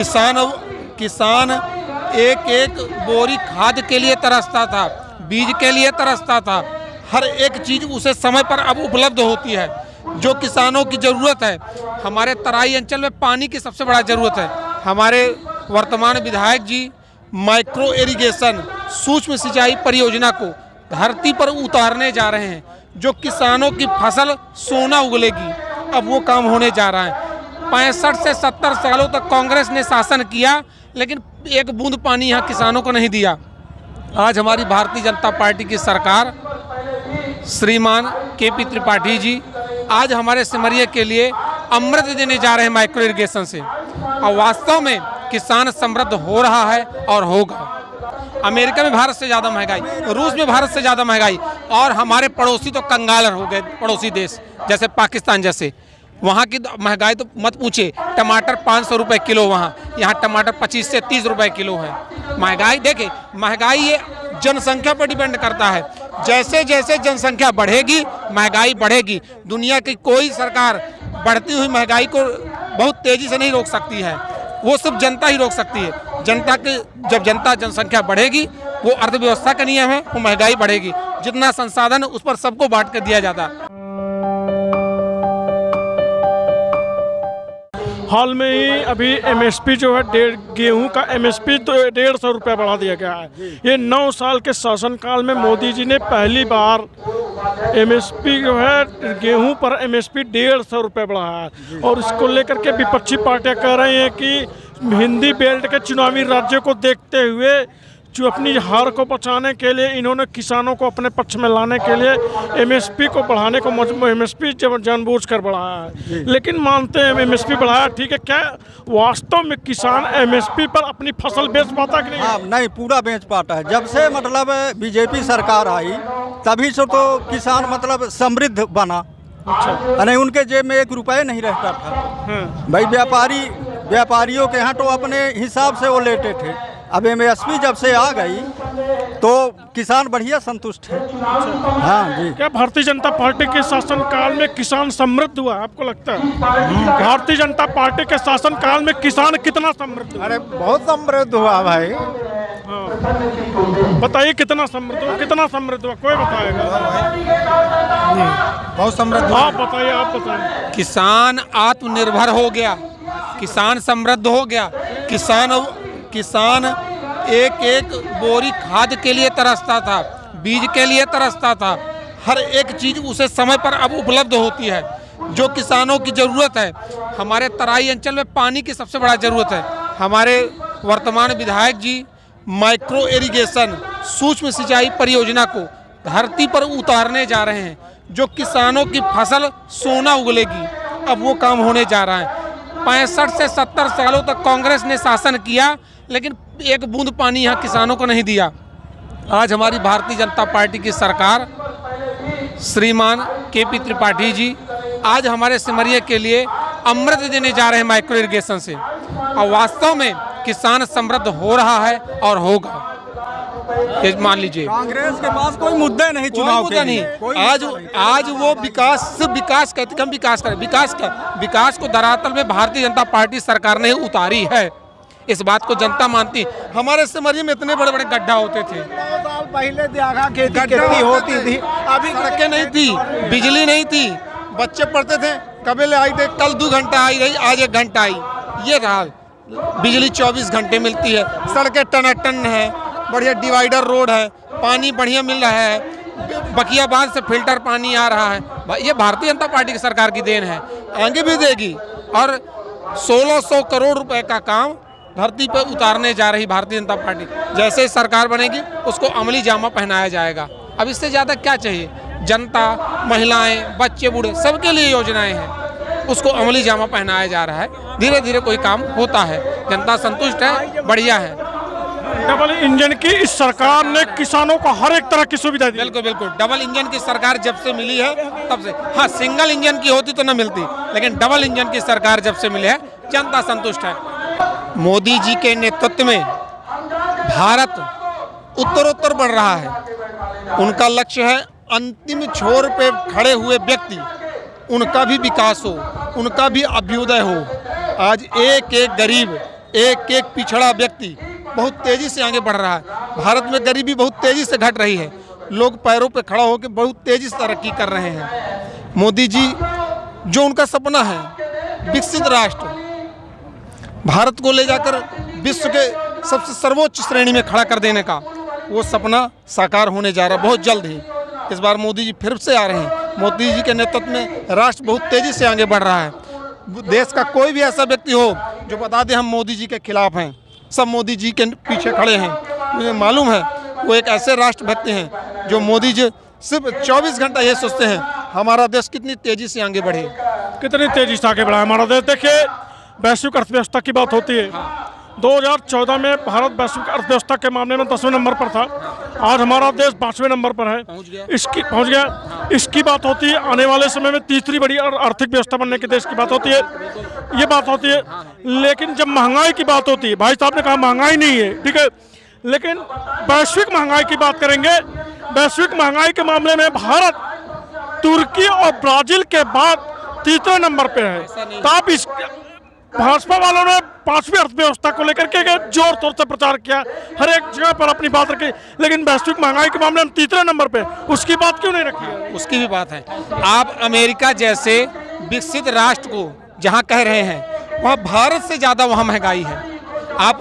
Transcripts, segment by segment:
किसान एक एक बोरी खाद के लिए तरसता था, बीज के लिए तरसता था। हर एक चीज़ उसे समय पर अब उपलब्ध होती है। जो किसानों की ज़रूरत है, हमारे तराई अंचल में पानी की सबसे बड़ा ज़रूरत है। हमारे वर्तमान विधायक जी माइक्रो इरिगेशन सूक्ष्म सिंचाई परियोजना को धरती पर उतारने जा रहे हैं। जो किसानों की फसल सोना उगलेगी, अब वो काम होने जा रहा है। 65 से 70 सालों तक कांग्रेस ने शासन किया, लेकिन एक बूंद पानी यहाँ किसानों को नहीं दिया। आज हमारी भारतीय जनता पार्टी की सरकार, श्रीमान KP त्रिपाठी जी आज हमारे सिमरिया के लिए अमृत देने जा रहे हैं माइक्रो इरिगेशन से। और वास्तव में किसान समृद्ध हो रहा है और होगा। अमेरिका में भारत से ज़्यादा महंगाई, रूस में भारत से ज़्यादा महंगाई, और हमारे पड़ोसी तो कंगाल हो गए। पड़ोसी देश जैसे पाकिस्तान जैसे, वहाँ की महंगाई तो मत पूछे। टमाटर 500 रुपये किलो, वहाँ यहाँ टमाटर 25 से 30 रुपये किलो है। महंगाई देखे, महंगाई ये जनसंख्या पर डिपेंड करता है। जैसे जैसे जनसंख्या बढ़ेगी महंगाई बढ़ेगी। दुनिया की कोई सरकार बढ़ती हुई महंगाई को बहुत तेज़ी से नहीं रोक सकती है, वो सिर्फ जनता ही रोक सकती है। जनता की जब जनसंख्या बढ़ेगी, वो अर्थव्यवस्था का नियम है, वो महंगाई बढ़ेगी। जितना संसाधन उस पर सबको बांट कर दिया जाता है। हाल में ही अभी MSP जो है गेहूं का MSP तो 150 रुपये बढ़ा दिया गया है। ये 9 साल के शासनकाल में मोदी जी ने पहली बार MSP जो है गेहूं पर MSP 150 रुपये बढ़ाया है। और इसको लेकर के विपक्षी पार्टियां कह रही हैं कि हिंदी बेल्ट के चुनावी राज्यों को देखते हुए जो अपनी हार को बचाने के लिए इन्होंने किसानों को अपने पक्ष में लाने के लिए MSP को बढ़ाने को MSP जानबूझकर बढ़ाया है। लेकिन मानते हैं MSP बढ़ाया ठीक है, क्या वास्तव में किसान MSP पर अपनी फसल बेच पाता कि नहीं? हाँ, नहीं पूरा बेच पाता है। जब से मतलब BJP सरकार आई तभी से तो किसान मतलब समृद्ध बना। अच्छा, नहीं उनके जेब में 1 रुपये नहीं रहता था। भाई व्यापारियों के यहाँ तो अपने हिसाब से वो लेते थे। अब MSP जब से आ गई तो किसान बढ़िया संतुष्ट है। हाँ जी। क्या भारतीय जनता पार्टी के शासनकाल में किसान समृद्ध हुआ, आपको लगता है? भारतीय जनता पार्टी के शासनकाल में किसान कितना समृद्ध हुआ? अरे बहुत समृद्ध हुआ भाई। हाँ। बताइए कितना समृद्ध हुआ, कितना समृद्ध हुआ, कोई बताएगा? बहुत समृद्ध। आप बताइए, आप बताइए। किसान आत्मनिर्भर हो गया, किसान समृद्ध हो गया। किसान एक एक बोरी खाद के लिए तरसता था, बीज के लिए तरसता था। हर एक चीज़ उसे समय पर अब उपलब्ध होती है। जो किसानों की ज़रूरत है, हमारे तराई अंचल में पानी की सबसे बड़ा ज़रूरत है। हमारे वर्तमान विधायक जी माइक्रो इरिगेशन सूक्ष्म सिंचाई परियोजना को धरती पर उतारने जा रहे हैं। जो किसानों की फसल सोना उगलेगी, अब वो काम होने जा रहा है। 65 से 70 सालों तक कांग्रेस ने शासन किया, लेकिन एक बूंद पानी यहाँ किसानों को नहीं दिया। आज हमारी भारतीय जनता पार्टी की सरकार, श्रीमान KP त्रिपाठी जी आज हमारे सिमरिया के लिए अमृत देने जा रहे हैं माइक्रो इरिगेशन से। और वास्तव में किसान समृद्ध हो रहा है और होगा। ये मान लीजिए, कांग्रेस के पास कोई मुद्दे नहीं, चुनाव के नहीं। आज वो विकास कहते कि हम विकास करें। विकास को धरातल में भारतीय जनता पार्टी सरकार ने उतारी है। इस बात को जनता मानती। हमारे सिमरिया में इतने बड़े बड़े गड्ढा होते थे, 2 साल पहले खेती होती थी, अभी सड़कें नहीं थी, बिजली नहीं थी, बच्चे पढ़ते थे। कभी ले आई थे, कल 2 घंटा आई रही, आज 1 घंटा आई। ये रहा, बिजली 24 घंटे मिलती है, सड़कें टनाटन है, बढ़िया डिवाइडर रोड है, पानी बढ़िया मिल रहा है, बकियाबाद से फिल्टर पानी आ रहा है। ये भारतीय जनता पार्टी की सरकार की देन है, आगे भी देगी। और 1600 करोड़ रुपए का काम धरती पर उतारने जा रही भारतीय जनता पार्टी। जैसे सरकार बनेगी उसको अमली जामा पहनाया जाएगा। अब इससे ज़्यादा क्या चाहिए? जनता, महिलाएं, बच्चे, बूढ़े सबके लिए योजनाएं हैं, उसको अमली जामा पहनाया जा रहा है। धीरे धीरे कोई काम होता है, जनता संतुष्ट है, बढ़िया है। डबल इंजन की इस सरकार ने किसानों को हर एक तरह की सुविधा दी। बिल्कुल बिल्कुल, डबल इंजन की सरकार जब से मिली है तब से। हाँ, सिंगल इंजन की होती तो न मिलती, लेकिन डबल इंजन की सरकार जब से मिली है जनता संतुष्ट है। मोदी जी के नेतृत्व में भारत उत्तरोत्तर बढ़ रहा है। उनका लक्ष्य है अंतिम छोर पे खड़े हुए व्यक्ति, उनका भी विकास हो, उनका भी अभ्युदय हो। आज एक एक गरीब एक एक पिछड़ा व्यक्ति बहुत तेजी से आगे बढ़ रहा है। भारत में गरीबी बहुत तेजी से घट रही है, लोग पैरों पे खड़ा होकर बहुत तेजी से तरक्की कर रहे हैं। मोदी जी जो उनका सपना है विकसित राष्ट्र, भारत को ले जाकर विश्व के सबसे सर्वोच्च श्रेणी में खड़ा कर देने का, वो सपना साकार होने जा रहा है बहुत जल्द ही। इस बार मोदी जी फिर से आ रहे हैं। मोदी जी के नेतृत्व में राष्ट्र बहुत तेजी से आगे बढ़ रहा है। देश का कोई भी ऐसा व्यक्ति हो जो बता दे हम मोदी जी के खिलाफ हैं, सब मोदी जी के पीछे खड़े हैं। मुझे मालूम है वो एक ऐसे राष्ट्रभक्त हैं जो मोदी जी सिर्फ 24 घंटा ये सोचते हैं हमारा देश कितनी तेजी से आगे बढ़े, कितनी तेजी से आगे बढ़ा है हमारा देश। देखिए, वैश्विक अर्थव्यवस्था की बात होती है। 2014 में भारत वैश्विक अर्थव्यवस्था के मामले में 10वें नंबर पर था, आज हमारा देश 5वें नंबर पर है, पहुंच गया। इसकी बात होती है आने वाले समय में तीसरी बड़ी आर्थिक व्यवस्था बनने के देश की बात होती है, ये बात होती है। लेकिन जब महंगाई की बात होती है, भाई साहब ने कहा महंगाई नहीं है, ठीक है, लेकिन वैश्विक महंगाई की बात करेंगे। वैश्विक महंगाई के मामले में भारत तुर्की और ब्राजील के बाद तीसरे नंबर पे है। तब इस भाजपा वालों ने 5वीं अर्थव्यवस्था को लेकर के जोर तौर से प्रचार किया, हर एक जगह पर अपनी बात रखी, लेकिन वैश्विक महंगाई के मामले में तीसरे नंबर पे, उसकी बात क्यों नहीं रखी है? उसकी भी बात है। आप अमेरिका जैसे विकसित राष्ट्र को जहां कह रहे हैं, वहां भारत से ज़्यादा वहां महंगाई है। आप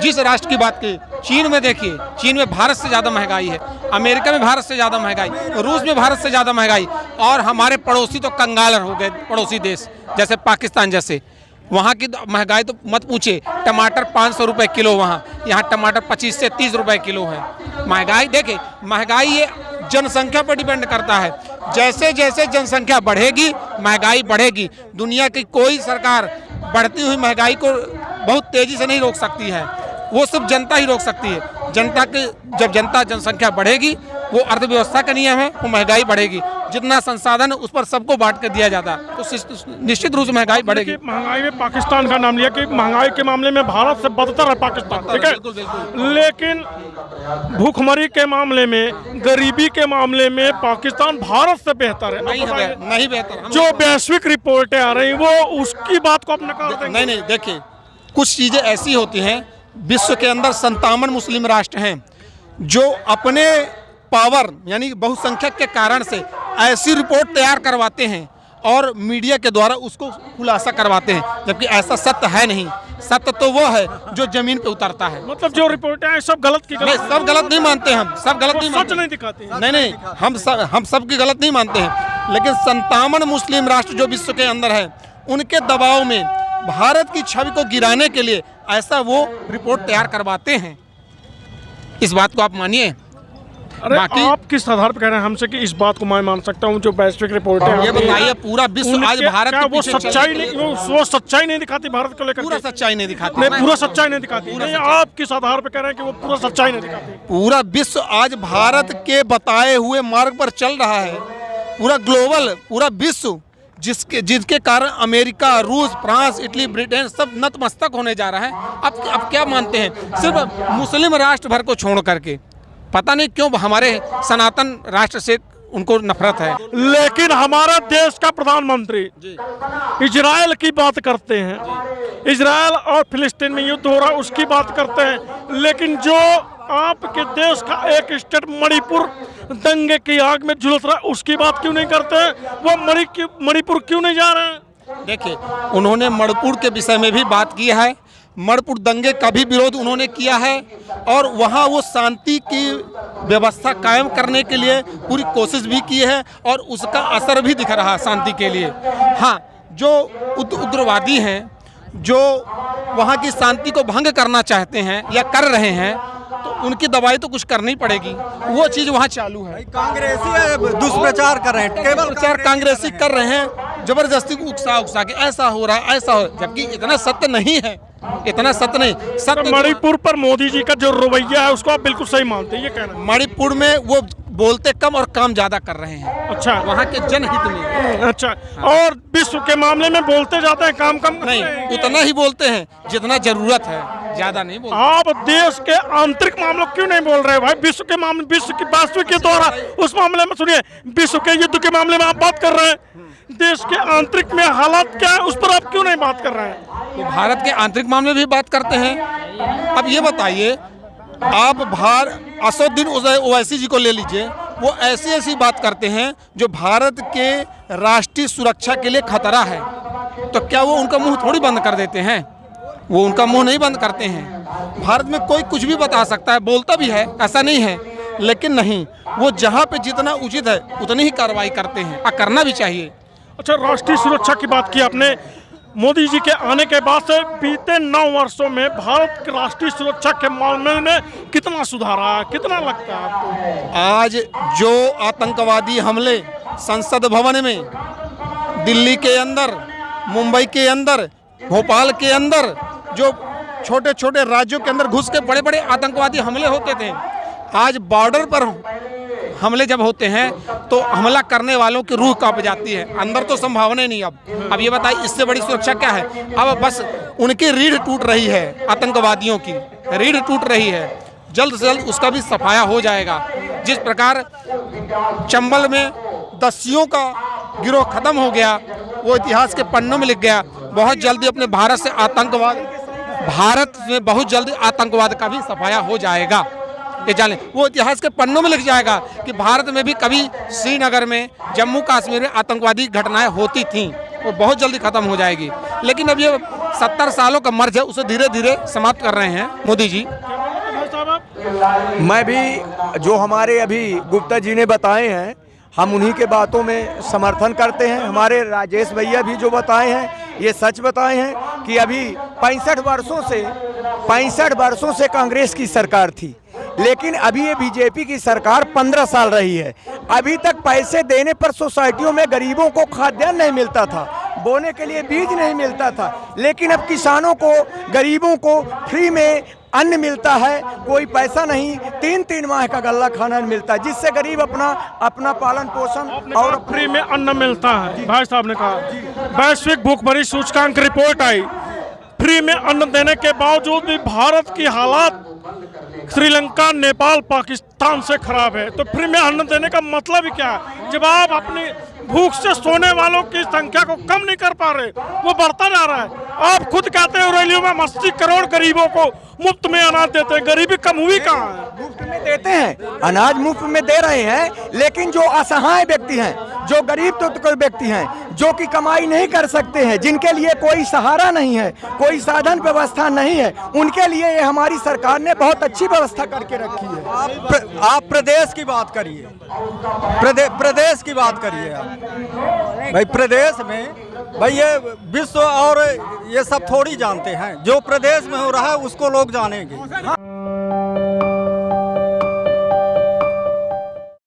जिस राष्ट्र की बात की, चीन में देखिए, चीन में भारत से ज़्यादा महंगाई है, अमेरिका में भारत से ज़्यादा महंगाई, रूस में भारत से ज़्यादा महंगाई, और हमारे पड़ोसी तो कंगाल हो गए, पड़ोसी देश जैसे पाकिस्तान जैसे, वहाँ की महंगाई तो मत पूछे। टमाटर 500 रुपये किलो वहाँ, यहाँ टमाटर 25 से 30 रुपये किलो है। महंगाई देखिए, महंगाई ये जनसंख्या पर डिपेंड करता है। जैसे जैसे जनसंख्या बढ़ेगी महंगाई बढ़ेगी। दुनिया की कोई सरकार बढ़ती हुई महंगाई को बहुत तेज़ी से नहीं रोक सकती है, वो सिर्फ जनता ही रोक सकती है। जनता के जब जनसंख्या बढ़ेगी, वो अर्थव्यवस्था का नियम है, वो महंगाई बढ़ेगी। जितना संसाधन उस पर सबको बांट कर दिया जाता है तो निश्चित रूप से महंगाई बढ़ेगी। महंगाई में पाकिस्तान का नाम लिया कि महंगाई के मामले में भारत से बदतर है पाकिस्तान, ठीक है, लेकिन भूखमरी के मामले में, गरीबी के मामले में पाकिस्तान भारत से बेहतर है। नहीं बेहतर। जो वैश्विक रिपोर्टें आ रही वो उसकी बात को अपने नकार देंगे। नहीं, देखिए कुछ चीज़ें ऐसी होती हैं, विश्व के अंदर 57 मुस्लिम राष्ट्र हैं जो अपने पावर यानी बहुसंख्यक के कारण से ऐसी रिपोर्ट तैयार करवाते हैं और मीडिया के द्वारा उसको खुलासा करवाते हैं, जबकि ऐसा सत्य है नहीं। सत्य तो वो है जो जमीन पे उतरता है। मतलब जो रिपोर्टें हैं सब गलत की नहीं, सब गलत नहीं मानते हम, सब गलत नहीं मानते, सच नहीं दिखाते। नहीं, हम सब की गलत नहीं मानते हैं, लेकिन 57 मुस्लिम राष्ट्र जो विश्व के अंदर है, उनके दबाव में भारत की छवि को गिराने के लिए ऐसा वो रिपोर्ट तैयार करवाते हैं। इस बात को आप मानिए। अरे आप किस आधार पर कह रहे हैं हमसे कि इस बात को मैं मान सकता हूं जो वैश्विक रिपोर्ट है? ये बताइए, पूरा विश्व आज भारत के वो सच्चाई नहीं, वो सच्चाई नहीं दिखाती भारत को लेकर? पूरा सच्चाई नहीं दिखाती। नहीं, पूरा सच्चाई नहीं दिखाती। नहीं, आप किस आधार पर कह रहे हैं कि वो पूरा सच्चाई नहीं दिखाती? पूरा विश्व आज भारत के बताए हुए मार्ग पर चल रहा है। पूरा ग्लोबल, पूरा विश्व जिसके कारण अमेरिका, रूस, फ्रांस, इटली, ब्रिटेन सब नतमस्तक होने जा रहा है। अब क्या मानते हैं? सिर्फ मुस्लिम राष्ट्र भर को छोड़ करके, पता नहीं क्यों हमारे सनातन राष्ट्र से उनको नफरत है। लेकिन हमारा देश का प्रधानमंत्री इजराइल की बात करते हैं, इजराइल और फिलिस्तीन में युद्ध हो रहा है उसकी बात करते हैं, लेकिन जो आपके देश का एक स्टेट मणिपुर दंगे की आग में झुलस रहा है उसकी बात क्यों नहीं करते हैं? वो मणिपुर क्यों नहीं जा रहे हैं? देखिए, उन्होंने मणिपुर के विषय में भी बात की है, मणिपुर दंगे का भी विरोध उन्होंने किया है और वहाँ वो शांति की व्यवस्था कायम करने के लिए पूरी कोशिश भी की है और उसका असर भी दिख रहा है शांति के लिए। हाँ, जो उग्रवादी हैं जो वहाँ की शांति को भंग करना चाहते हैं या कर रहे हैं, तो उनकी दवाई तो कुछ करनी पड़ेगी। वो चीज़ वहाँ चालू है। कांग्रेसी दुष्प्रचार कर रहे हैं, केवल प्रचार कांग्रेसी कर रहे हैं, जबरदस्ती उकसा के ऐसा हो रहा है, ऐसा हो, जबकि इतना सत्य नहीं है, इतना सत्य नहीं। सत्य मणिपुर पर मोदी जी का जो रवैया है उसको आप बिल्कुल सही मानते हैं, ये कहना? मणिपुर में वो बोलते कम और काम ज्यादा कर रहे हैं। अच्छा, वहाँ के जनहित में। अच्छा, और विश्व के मामले में बोलते जाते हैं, काम कम नहीं, उतना ही बोलते हैं जितना जरूरत है, ज्यादा नहीं बोलते। आप देश के आंतरिक मामलों क्यों नहीं बोल रहे भाई? विश्व के मामले, विश्व की वैश्विक के द्वारा उस मामले में सुनिए, विश्व के युद्ध के मामले में आप बात कर रहे हैं, देश के आंतरिक में हालात क्या है उस पर आप क्यों नहीं बात कर रहे हैं? तो भारत के आंतरिक मामले भी बात करते हैं। अब ये बताइए, आप असदुद्दीन ओवैसी जी को ले लीजिए, वो ऐसी ऐसी बात करते हैं जो भारत के राष्ट्रीय सुरक्षा के लिए खतरा है, तो क्या वो उनका मुंह थोड़ी बंद कर देते हैं? वो उनका मुंह नहीं बंद करते हैं। भारत में कोई कुछ भी बता सकता है, बोलता भी है, ऐसा नहीं है, लेकिन नहीं, वो जहाँ पे जितना उचित है उतनी ही कार्रवाई करते हैं और करना भी चाहिए। अच्छा, राष्ट्रीय सुरक्षा की बात की आपने। मोदी जी के आने के बाद से बीते 9 वर्षों में भारत की राष्ट्रीय सुरक्षा के मामले में कितना सुधार आया, कितना लगता है आपको? आज जो आतंकवादी हमले संसद भवन में, दिल्ली के अंदर, मुंबई के अंदर, भोपाल के अंदर, जो छोटे छोटे राज्यों के अंदर घुस के बड़े बड़े आतंकवादी हमले होते थे, आज बॉर्डर पर हमले जब होते हैं तो हमला करने वालों की रूह कांप जाती है। अंदर तो संभावना ही नहीं। अब ये बताइए, इससे बड़ी सुरक्षा क्या है? अब बस उनकी रीढ़ टूट रही है, आतंकवादियों की रीढ़ टूट रही है। जल्द से जल्द उसका भी सफाया हो जाएगा। जिस प्रकार चंबल में दस्युओं का गिरोह खत्म हो गया, वो इतिहास के पन्नों में लिख गया। बहुत जल्दी अपने भारत में बहुत जल्दी आतंकवाद का भी सफाया हो जाएगा। ये जाने, वो इतिहास के पन्नों में लिख जाएगा कि भारत में भी कभी श्रीनगर में, जम्मू कश्मीर में आतंकवादी घटनाएं होती थीं, वो बहुत जल्दी खत्म हो जाएगी। लेकिन अब ये 70 सालों का मर्ज है, उसे धीरे धीरे समाप्त कर रहे हैं मोदी जी। मैं भी जो हमारे अभी गुप्ता जी ने बताए हैं, हम उन्हीं के बातों में समर्थन करते हैं। हमारे राजेश भैया भी जो बताए हैं, ये सच बताए हैं कि अभी 65 वर्षों से कांग्रेस की सरकार थी, लेकिन अभी ये बीजेपी की सरकार 15 साल रही है। अभी तक पैसे देने पर सोसाइटियों में गरीबों को खाद्यान्न नहीं मिलता था, बोने के लिए बीज नहीं मिलता था, लेकिन अब किसानों को, गरीबों को फ्री में अन्न मिलता है, कोई पैसा नहीं, 3-3 माह का गल्ला खाना मिलता है, जिससे गरीब अपना पालन पोषण और फ्री में अन्न मिलता है। भाई साहब ने कहा वैश्विक भूखमरी सूचकांक रिपोर्ट आई, फ्री में अन्न देने के बावजूद भी भारत की हालात श्रीलंका, नेपाल, पाकिस्तान से खराब है। तो फ्री में अन्न देने का मतलब ही क्या है? जब आप अपनी भूख से सोने वालों की संख्या को कम नहीं कर पा रहे, वो बढ़ता जा रहा है। आप खुद कहते हैं रैलियों में 80 करोड़ गरीबों को मुफ्त में अनाज देते हैं, गरीबी कम हुई कहाँ है? मुफ्त में देते हैं, अनाज मुफ्त में दे रहे हैं, लेकिन जो असहाय व्यक्ति हैं, जो गरीब तो व्यक्ति हैं, जो कि कमाई नहीं कर सकते हैं, जिनके लिए कोई सहारा नहीं है, कोई साधन व्यवस्था नहीं है, उनके लिए ये हमारी सरकार ने बहुत अच्छी व्यवस्था करके रखी है। आप प्रदेश की बात करिए, प्रदेश की बात करिए आप। भाई प्रदेश में, भाई ये विश्व और ये सब थोड़ी जानते हैं, जो प्रदेश में हो रहा है उसको लोग जानेंगे।